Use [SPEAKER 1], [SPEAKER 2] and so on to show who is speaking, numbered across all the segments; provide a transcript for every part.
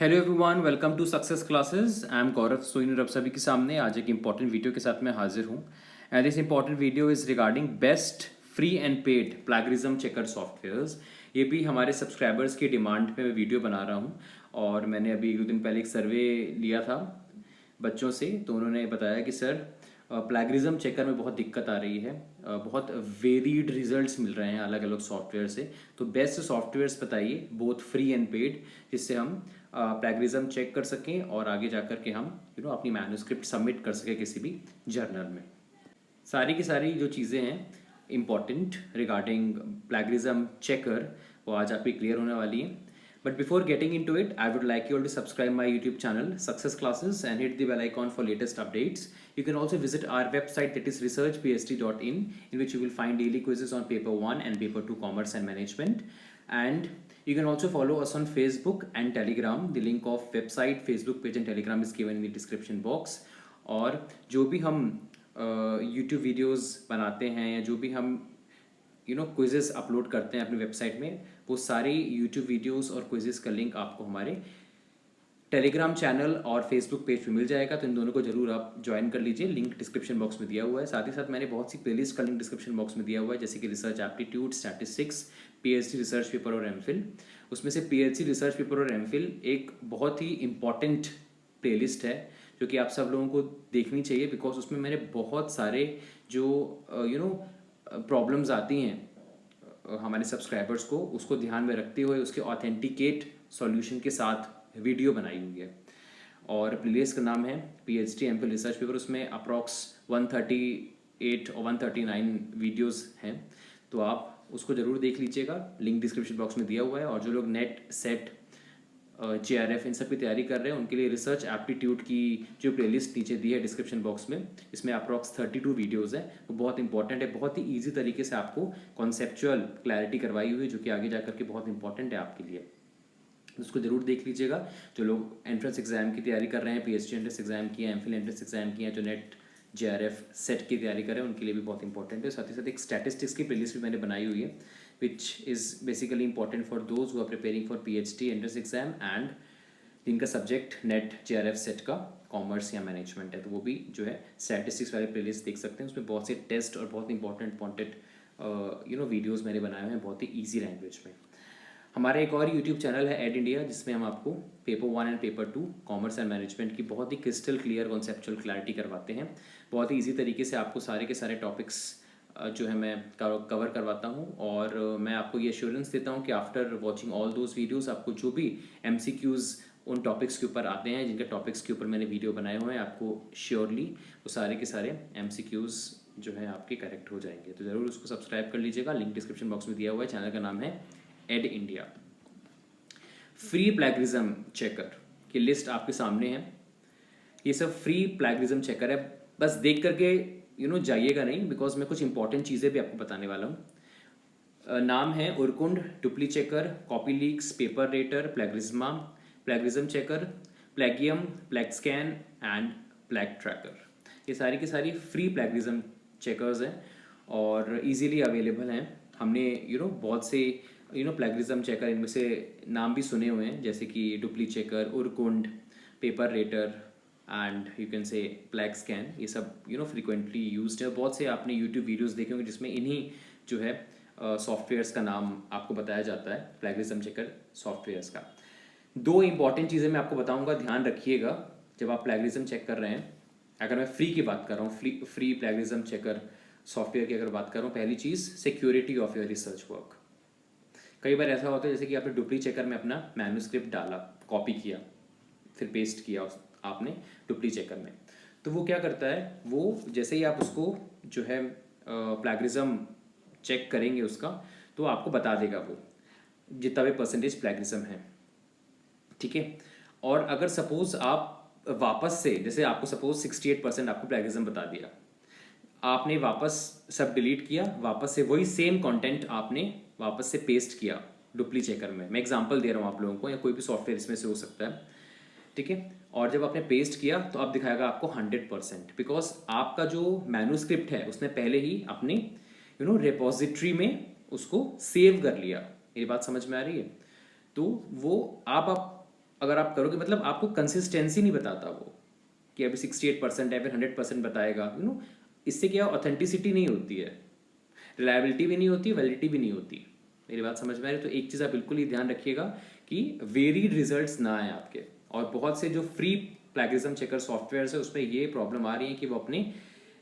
[SPEAKER 1] Hello everyone, welcome to success classes. I am Gaurav Soin और आप सभी के सामने आज एक इंपॉर्टेंट वीडियो के साथ मैं हाजिर हूँ। And this important video is regarding best free and paid plagiarism checker softwares. ये भी हमारे सब्सक्राइबर्स की डिमांड पे मैं वीडियो बना रहा हूँ। और मैंने अभी 1-2 दिन पहले एक सर्वे लिया था बच्चों से, तो उन्होंने बताया कि सर प्लैगरिज्म चेकर में बहुत दिक्कत आ रही है, बहुत वेरीड रिजल्ट्स मिल रहे हैं अलग अलग सॉफ्टवेयर से। तो बेस्ट सॉफ्टवेयर्स बताइए, बोथ फ्री एंड पेड, जिससे हम प्लैगरिज्म चेक कर सकें और आगे जाकर के हम अपनी मैन्युस्क्रिप्ट सबमिट कर सकें किसी भी जर्नल में। सारी की सारी जो चीज़ें हैं इम्पॉर्टेंट रिगार्डिंग प्लैगरिज्म चेकर, वो आज आपकी क्लियर होने वाली हैं। But before getting into it, I would like you all to subscribe my YouTube channel, Success Classes, and hit the bell icon for latest updates. You can also visit our website, that is researchpst.in, in which you will find daily quizzes on Paper 1 and Paper 2 Commerce and Management. And you can also follow us on Facebook and Telegram. The link of website, Facebook page and Telegram is given in the description box. और जो भी हम YouTube videos बनाते हैं या जो भी हम क्विजेस अपलोड करते हैं अपनी वेबसाइट में, वो सारी यूट्यूब वीडियोस और क्विजेस का लिंक आपको हमारे टेलीग्राम चैनल और फेसबुक पेज पे मिल जाएगा। तो इन दोनों को जरूर आप ज्वाइन कर लीजिए, लिंक डिस्क्रिप्शन बॉक्स में दिया हुआ है। साथ ही साथ मैंने बहुत सी प्लेलिस्ट का लिंक डिस्क्रिप्शन बॉक्स में दिया हुआ है, जैसे कि research aptitude, statistics, PhD research paper और एमफिल। उसमें से पीएचडी रिसर्च पेपर और एमफिल एक बहुत ही इंपॉर्टेंट प्लेलिस्ट है जो कि आप सब लोगों को देखनी चाहिए, बिकॉज उसमें मैंने बहुत सारे जो प्रॉब्लम्स आती हैं हमारे सब्सक्राइबर्स को, उसको ध्यान में रखते हुए उसके ऑथेंटिकेट सॉल्यूशन के साथ वीडियो बनाई हुई है। और प्लेलिस्ट का नाम है पीएचडी एमफिल रिसर्च पेपर। उसमें अप्रॉक्स 138 और 139 वीडियोस हैं, तो आप उसको ज़रूर देख लीजिएगा, लिंक डिस्क्रिप्शन बॉक्स में दिया हुआ है। और जो लोग नेट, सेट, JRF इन सब की तैयारी कर रहे हैं, उनके लिए रिसर्च एप्टीट्यूड की जो प्लेलिस्ट नीचे दी है डिस्क्रिप्शन बॉक्स में, इसमें अप्रॉक्स 32 वीडियोज़ है, वो बहुत इंपॉर्टेंट है। बहुत ही ईजी तरीके से आपको कॉन्सेप्चुअल क्लैरिटी करवाई हुई है, जो कि आगे जाकर के बहुत इंपॉर्टेंट है आपके लिए। उसको जरूर देख लीजिएगा। जो लोग एंट्रेंस एग्जाम की तैयारी कर रहे हैं, पीएचडी एंट्रेंस एग्जाम की है, एमफिल एंट्रेंस एग्जाम की है, जो नेट, JRF, सेट की तैयारी कर रहे हैं, उनके लिए भी बहुत इंपॉर्टेंट है। साथ ही साथ एक स्टैटिस्टिक्स की प्लेलिस्ट भी मैंने बनाई हुई है, which is basically important for those who are preparing for PhD entrance exam and जिनका सब्जेक्ट नेट, JRF, सेट का कॉमर्स या मैनेजमेंट है, तो वो भी जो है स्टैटिस्टिक्स वाले प्लेलिस्ट देख सकते हैं। उसमें बहुत से टेस्ट और बहुत इंपॉर्टेंट वीडियोज़ मैंने बनाए हुए हैं बहुत ही ईजी लैंग्वेज में। हमारा एक और यूट्यूब चैनल है एड इंडिया, जिसमें हम आपको paper 1 and paper 2 commerce and management की बहुत ही क्रिस्टल क्लियर कॉन्सेप्चुअल क्लैरिटी करवाते हैं। बहुत ही ईजी तरीके से आपको सारे के सारे टॉपिक्स जो है मैं कवर करवाता हूँ। और मैं आपको ये एश्योरेंस देता हूँ कि after watching all those videos आपको जो भी MCQs उन टॉपिक्स के ऊपर आते हैं, जिनके टॉपिक्स के ऊपर मैंने वीडियो बनाए हुए हैं, आपको श्योरली वो सारे के सारे MCQs जो है आपके करेक्ट हो जाएंगे। तो ज़रूर उसको सब्सक्राइब कर लीजिएगा, लिंक डिस्क्रिप्शन बॉक्स में दिया हुआ है। चैनल का नाम है Ed India. Free plagiarism checker की लिस्ट आपके सामने है। ये सब फ्री प्लैगरिज्म चेकर है, बस देख करके जाइएगा नहीं, बिकॉज मैं कुछ इंपॉर्टेंट चीज़ें भी आपको बताने वाला हूँ। नाम है Urkund, DupliChecker, Copyleaks, PaperRater, Plagiarisma, plagiarism checker, Plagium, PlagScan and PlagTracker. ये सारी की सारी फ्री प्लैगरिज्म चेकर्स हैं और इजीली अवेलेबल हैं। हमने बहुत से प्लैगरिज्म चेकर, इनमें से नाम भी सुने हुए हैं, जैसे कि DupliChecker, Urkund, PaperRater and you can say प्लैग scan. ये सब फ्रिक्वेंटली यूज्ड है। बहुत से आपने यूट्यूब वीडियोस देखे होंगे जिसमें इन्हीं जो है सॉफ्टवेयर्स का नाम आपको बताया जाता है, प्लैगरिज्म चेकर सॉफ्टवेयर्स का। 2 इंपॉर्टेंट चीज़ें मैं आपको बताऊंगा, ध्यान रखिएगा जब आप प्लैगरिज्म चेक कर रहे हैं। अगर मैं फ्री की बात कर रहा हूँ, फ्री प्लैगरिज्म चेकर सॉफ्टवेयर की अगर बात कर रहा हूँ, पहली चीज़ security of your research work. कई बार ऐसा होता है जैसे कि आपने डुप्ली चेकर में अपना मैन्युस्क्रिप्ट डाला, कॉपी किया, फिर पेस्ट किया आपने डुप्ली चेकर में, तो वो क्या करता है, वो जैसे ही आप उसको जो है प्लैगरिज्म चेक करेंगे उसका, तो आपको बता देगा वो जितना भी परसेंटेज प्लैगरिज्म है, ठीक है। और अगर सपोज आप वापस से, जैसे आपको सपोज 68% आपको प्लैगरिज्म बता दिया, आपने वापस सब डिलीट किया, वापस से वही सेम कंटेंट आपने वापस से पेस्ट किया डुप्ली चेकर में। मैं एग्जांपल दे रहा हूँ आप लोगों को, या कोई भी सॉफ्टवेयर इसमें से हो सकता है, ठीक है। और जब आपने पेस्ट किया तो अब दिखाएगा आपको 100%, बिकॉज आपका जो मैन्युस्क्रिप्ट है उसने पहले ही अपने रिपोजिटरी में उसको सेव कर लिया। मेरी बात समझ में आ रही है? तो वो आप अगर आप करोगे, मतलब आपको कंसिस्टेंसी नहीं बताता वो कि अभी 68% है फिर 100% बताएगा, इससे क्या ऑथेंटिसिटी नहीं होती है, रिलायबिलिटी भी नहीं होती, वैलिडिटी भी नहीं होती। मेरी बात समझ में आ रही है? तो एक चीज़ आप बिल्कुल ही ध्यान रखिएगा कि वेरीड रिजल्ट्स ना आए आपके। और बहुत से जो फ्री प्लैगियरिज्म चेकर सॉफ्टवेयर है उसमें ये प्रॉब्लम आ रही है कि वो अपने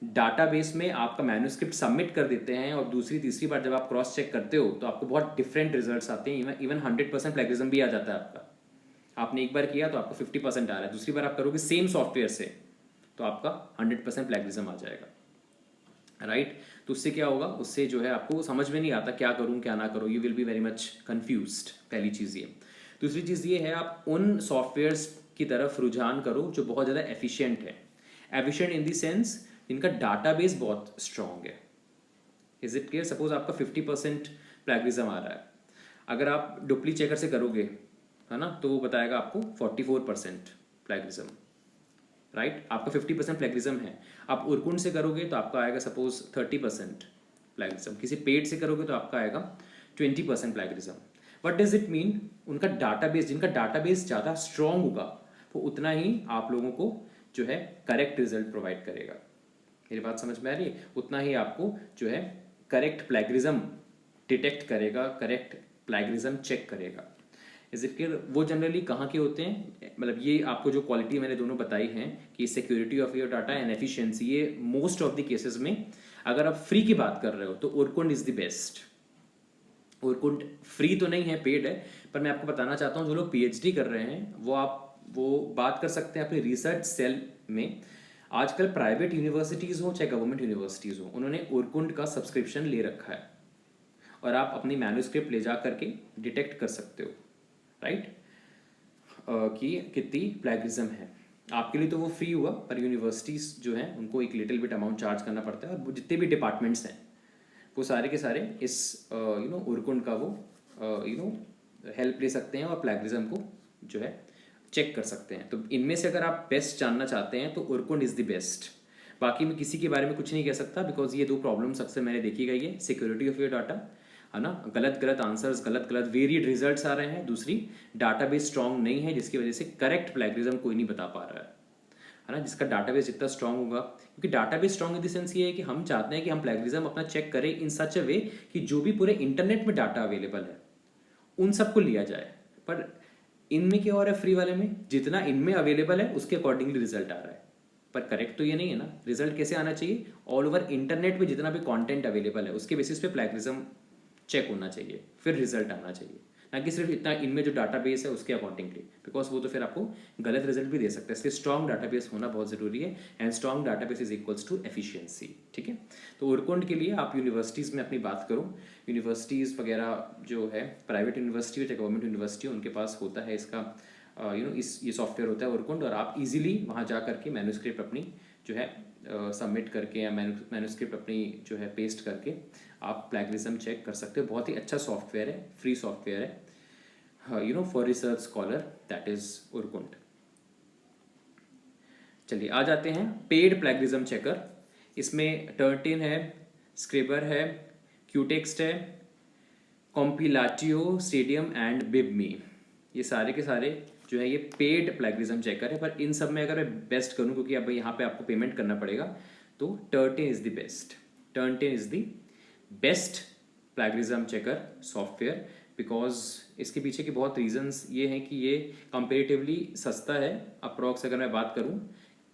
[SPEAKER 1] डाटाबेस में आपका मैन्युस्क्रिप्ट सबमिट कर देते हैं और दूसरी तीसरी बार जब आप क्रॉस चेक करते हो तो आपको बहुत डिफरेंट रिजल्ट्स आते हैं। इवन 100% प्लैगियरिज्म भी आ जाता है आपका। आपने एक बार किया तो आपको 50% आ रहा है, दूसरी बार आप करोगे सेम सॉफ्टवेयर से तो आपका 100% प्लैगियरिज्म आ जाएगा, राइट। तो उससे क्या होगा, उससे जो है आपको समझ में नहीं आता क्या करूं क्या ना करूं, you will be very much confused. पहली चीज़ ये। दूसरी चीज़ ये है, आप उन सॉफ्टवेयर्स की तरफ रुझान करो जो बहुत ज़्यादा एफिशिएंट है। एफिशिएंट इन द सेंस इनका डाटाबेस बहुत स्ट्रांग है। Is it clear? सपोज आपका 50% प्लैगियरिज्म आ रहा है, अगर आप डुप्ली चेकर से करोगे, है ना, तो वो बताएगा आपको 44% प्लैगियरिज्म, राइट। आपका 50% प्लैगियरिज्म है। आप उरकुंड से करोगे तो आपका आएगा सपोज 30% प्लैगियरिज्म। किसी पेड से करोगे तो आपका आएगा 20% plagiarism. What does it mean? उनका डाटाबेस, जिनका डाटाबेस ज़्यादा स्ट्रांग होगा वो उतना ही आप लोगों को जो है करेक्ट रिजल्ट प्रोवाइड करेगा। मेरी बात समझ में आ रही है? उतना ही आपको जो है करेक्ट प्लैगियरिज्म डिटेक्ट करेगा, करेक्ट प्लैगियरिज्म चेक करेगा। Is it clear? वो जनरली कहाँ के होते हैं, मतलब ये आपको जो क्वालिटी मैंने दोनों बताई हैं कि security of your data and efficiency, ये मोस्ट ऑफ द केसेस में अगर आप फ्री की बात कर रहे हो तो ओरकुंड इज द बेस्ट। ओरकुंड फ्री तो नहीं है, पेड है, पर मैं आपको बताना चाहता हूँ जो लोग पीएचडी कर रहे हैं वो बात कर सकते हैं अपने रिसर्च सेल में। आजकल प्राइवेट यूनिवर्सिटीज़ हो चाहे गवर्नमेंट यूनिवर्सिटीज़ हो, उन्होंने ओरकुंड का सब्सक्रिप्शन ले रखा है और आप अपनी मैन्युस्क्रिप्ट ले जा करके डिटेक्ट कर सकते हो, राइट, कि कितनी प्लैगियरिज्म है। आपके लिए तो वो फ्री हुआ, पर यूनिवर्सिटीज़ जो हैं उनको एक लिटिल बिट अमाउंट चार्ज करना पड़ता है। और जितने भी डिपार्टमेंट्स हैं वो सारे के सारे इस ओरकुंड का वो हेल्प ले सकते हैं और प्लैगियरिज्म को जो है चेक कर सकते हैं। तो इनमें से अगर आप बेस्ट जानना चाहते हैं तो ओरकुंड इज़ द बेस्ट। बाकी मैं किसी के बारे में कुछ नहीं कह सकता, बिकॉज ये दो प्रॉब्लम्स अक्सर मैंने देखी गई है, सिक्योरिटी ऑफ योर डाटा, है ना, गलत गलत आंसर्स, गलत गलत वेरिएड रिजल्ट्स आ रहे हैं। दूसरी, डाटाबेस स्ट्रांग नहीं है जिसकी वजह से करेक्ट प्लैगियरिज्म कोई नहीं बता पा रहा है ना। जिसका डाटाबेस जितना स्ट्रांग होगा, क्योंकि database strong in the sense ये है कि हम चाहते हैं कि हम प्लैगियरिज्म अपना चेक करें इन सच अ वे कि जो भी पूरे इंटरनेट में डाटा अवेलेबल है उन सबको लिया जाए। पर इनमें क्या हो रहा है, फ्री वाले में जितना इनमें अवेलेबल है उसके अकॉर्डिंगली रिजल्ट आ रहा है, पर करेक्ट तो ये नहीं है ना। रिजल्ट कैसे आना चाहिए? ऑल ओवर इंटरनेट में जितना भी कंटेंट अवेलेबल है उसके बेसिस पे प्लैगियरिज्म चेक होना चाहिए, फिर रिजल्ट आना चाहिए, ना कि सिर्फ इतना इनमें जो डाटाबेस है उसके अकॉर्डिंगली, बिकॉज वो तो फिर आपको गलत रिजल्ट भी दे सकता है। इसलिए स्ट्रॉन्ग डाटाबेस होना बहुत ज़रूरी है, and strong database is equals to efficiency. ठीक है, तो ओरकुंड के लिए आप यूनिवर्सिटीज़ में अपनी बात करो। यूनिवर्सिटीज़ वगैरह जो है, प्राइवेट यूनिवर्सिटी हो चाहे गवर्नमेंट यूनिवर्सिटी, उनके पास होता है इसका ये सॉफ्टवेयर होता है ओरकुंड, और आप इजीली वहाँ जा करके मैन्युस्क्रिप्ट अपनी जो है सबमिट करके या मैन्युस्क्रिप्ट अपनी जो है पेस्ट करके आप प्लैगियरिज्म चेक कर सकते हो। बहुत ही अच्छा सॉफ्टवेयर है, फ्री सॉफ्टवेयर है, for research scholar, that is Urkund. चलिए आ जाते हैं पेड प्लैगियरिज्म चेकर। इसमें टर्टिन है, स्क्रिबर है, क्यूटेक्स्ट है, कॉम्पिलाटियो, स्टेडियम एंड बिबमी। ये सारे के सारे जो है ये पेड प्लैगियरिज्म चेकर है। पर इन सब में अगर मैं बेस्ट करूँ, क्योंकि अब यहाँ पे आपको पेमेंट करना पड़ेगा, तो Turnitin is the best. Turnitin is the best plagiarism checker software, because इसके पीछे के बहुत रीजंस ये हैं कि ये कंपेरेटिवली सस्ता है। अप्रॉक्स अगर मैं बात करूँ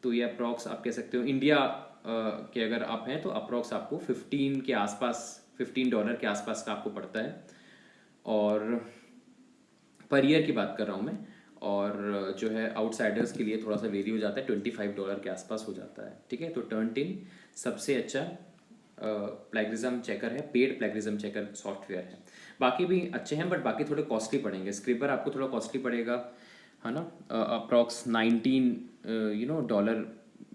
[SPEAKER 1] तो ये अप्रॉक्स आप कह सकते हो इंडिया के अगर आप हैं तो अप्रॉक्स आपको 15 के आसपास, $15 के आसपास का आपको पड़ता है, और पर ईयर की बात कर रहा हूँ मैं। और जो है आउटसाइडर्स के लिए थोड़ा सा वेरी हो जाता है, $25 के आसपास हो जाता है। ठीक है, तो टर्नटिन सबसे अच्छा प्लैगियरिज्म चेकर है, पेड प्लैगियरिज्म चेकर सॉफ्टवेयर है। बाकी भी अच्छे हैं बट बाकी थोड़े कॉस्टली पड़ेंगे। स्क्रिबर आपको थोड़ा कॉस्टली पड़ेगा, है ना, अप्रॉक्स $19 डॉलर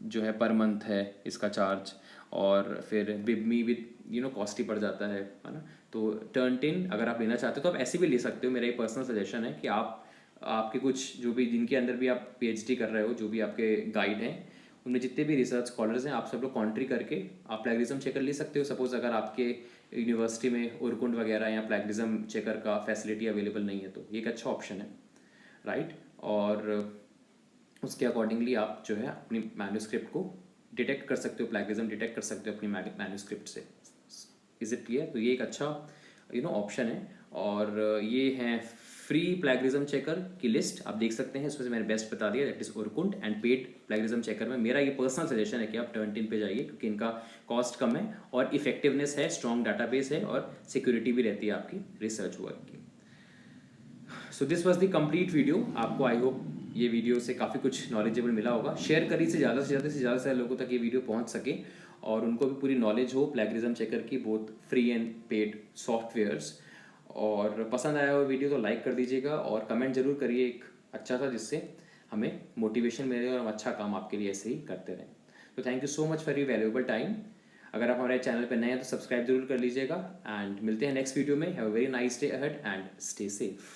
[SPEAKER 1] जो है पर मंथ है इसका चार्ज, और फिर बिबमी विद कॉस्टली पड़ जाता है ना। तो टर्नटिन अगर आप लेना चाहते हो तो आप ऐसे भी ले सकते हो। मेरा एक पर्सनल सजेशन है कि आपके कुछ जो भी जिनके अंदर भी आप पीएचडी कर रहे हो, जो भी आपके गाइड हैं, उनमें जितने भी रिसर्च स्कॉलर्स हैं, आप सब लोग कॉन्ट्री करके आप प्लैगियरिज्म चेकर ले सकते हो। सपोज अगर आपके यूनिवर्सिटी में ओरकुंड वगैरह या प्लैगियरिज्म चेकर का फैसिलिटी अवेलेबल नहीं है तो ये एक अच्छा ऑप्शन है, राइट। और उसके अकॉर्डिंगली आप जो है अपनी मैन्यूस्क्रिप्ट को डिटेक्ट कर सकते हो, प्लैगियरिज्म डिटेक्ट कर सकते हो अपनी मैन्यूस्क्रिप्ट से। Is it clear? तो ये एक अच्छा ऑप्शन है। और ये है फ्री प्लैगियरिज्म चेकर की लिस्ट, आप देख सकते हैं। इसमें से मैंने बेस्ट बता दिया, that is Urkund. And paid plagiarism checker में मेरा ये पर्सनल सजेशन है कि आप टर्नटिन पे जाइए, क्योंकि इनका कॉस्ट कम है और इफेक्टिवनेस है, स्ट्रॉन्ग डाटाबेस है और सिक्योरिटी भी रहती है आपकी रिसर्च वर्क की। So this was the complete video. आपको आई होप ये वीडियो से काफ़ी कुछ नॉलेजेबल मिला होगा। शेयर करिए से ज़्यादा लोगों तक ये वीडियो पहुंच सके और उनको भी पूरी नॉलेज हो प्लैगियरिज्म चेकर की, both free and paid softwares. और पसंद आया हुआ वीडियो तो लाइक कर दीजिएगा और कमेंट जरूर करिए एक अच्छा सा, जिससे हमें मोटिवेशन मिले और हम अच्छा काम आपके लिए ऐसे ही करते रहें। तो thank you so much for your valuable time. अगर आप हमारे चैनल पर नए हैं तो सब्सक्राइब जरूर कर लीजिएगा एंड मिलते हैं नेक्स्ट वीडियो में। Have a very nice day ahead and stay safe.